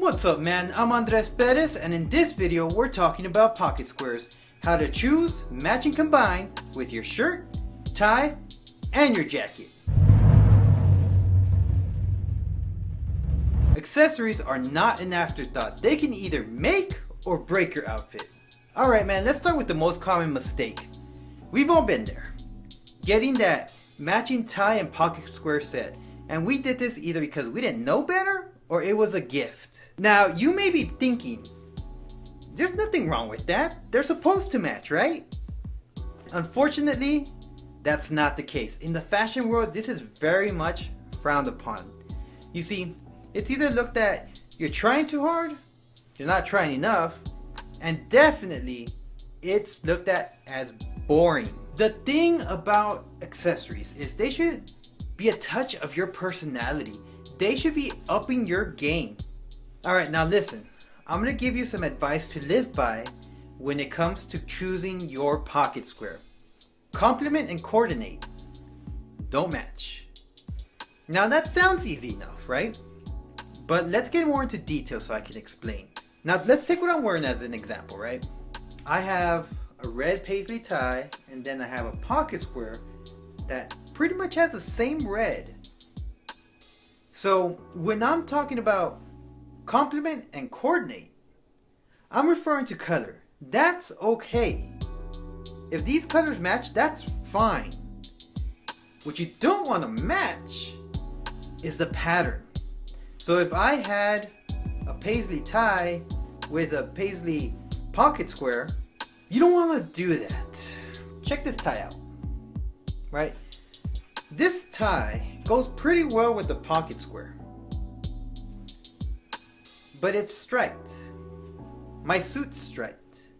What's up, man? I'm Andres Perez, and in this video we're talking about pocket squares. How to choose, match, and combine with your shirt, tie, and your jacket. Accessories are not an afterthought. They can either make or break your outfit. Alright, man, let's start with the most common mistake. We've all been there. Getting that matching tie and pocket square set. And we did this either because we didn't know better or it was a gift. Now, you may be thinking, there's nothing wrong with that. They're supposed to match, right? Unfortunately, that's not the case. In the fashion world, this is very much frowned upon. You see, it's either looked at you're trying too hard, you're not trying enough, and definitely it's looked at as boring. The thing about accessories is they should be a touch of your personality. They should be upping your game. Alright, now listen, I'm going to give you some advice to live by when it comes to choosing your pocket square. Complement and coordinate. Don't match. Now that sounds easy enough, right? But let's get more into detail so I can explain. Now let's take what I'm wearing as an example, right? I have a red paisley tie and then I have a pocket square that pretty much has the same red. So when I'm talking about complement and coordinate, I'm referring to color. That's okay. If these colors match, that's fine. What you don't want to match is the pattern. So if I had a paisley tie with a paisley pocket square, you don't want to do that. Check this tie out, right? This tie goes pretty well with the pocket square, but it's striped. My suit's striped.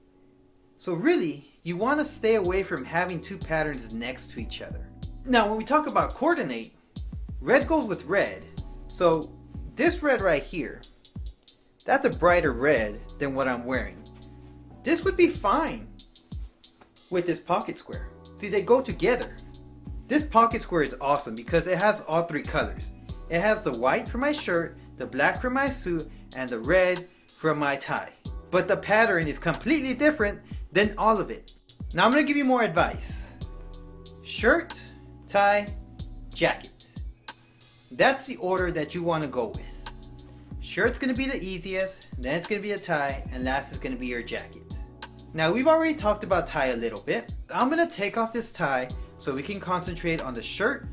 So really, you want to stay away from having two patterns next to each other. Now, when we talk about coordinate, red goes with red. So this red right here, that's a brighter red than what I'm wearing. This would be fine with this pocket square. See, they go together. This pocket square is awesome because it has all three colors. It has the white for my shirt, the black for my suit, and the red for my tie. But the pattern is completely different than all of it. Now I'm going to give you more advice. Shirt, tie, jacket. That's the order that you want to go with. Shirt's going to be the easiest, then it's going to be a tie, and last is going to be your jacket. Now we've already talked about tie a little bit. I'm going to take off this tie so we can concentrate on the shirt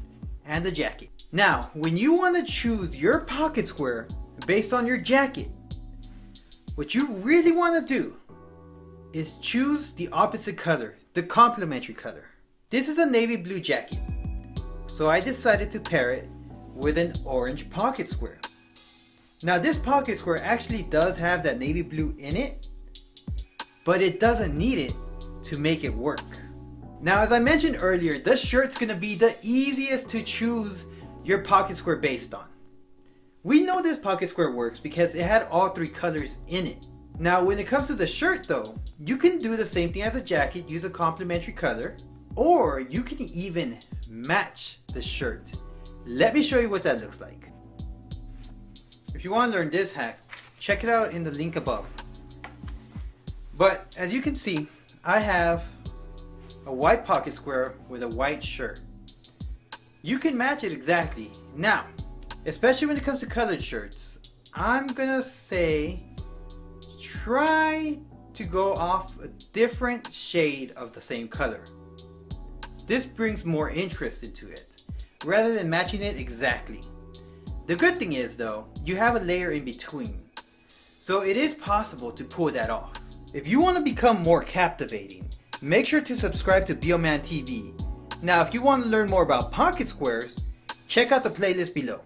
and the jacket. Now, when you want to choose your pocket square based on your jacket, what you really want to do is choose the opposite color, the complementary color. This is a navy blue jacket, so I decided to pair it with an orange pocket square. Now this pocket square actually does have that navy blue in it, but it doesn't need it to make it work. Now, as I mentioned earlier, this shirt's going to be the easiest to choose your pocket square based on. We know this pocket square works because it had all three colors in it. Now, when it comes to the shirt though, you can do the same thing as a jacket, use a complementary color, or you can even match the shirt. Let me show you what that looks like. If you want to learn this hack, check it out in the link above. But as you can see, I have a white pocket square with a white shirt. You can match it exactly. Now, especially when it comes to colored shirts, I'm gonna say try to go off a different shade of the same color. This brings more interest into it rather than matching it exactly. The good thing is though, you have a layer in between, so it is possible to pull that off. If you want to become more captivating, make sure to subscribe to Bioman TV. Now if you want to learn more about pocket squares, check out the playlist below.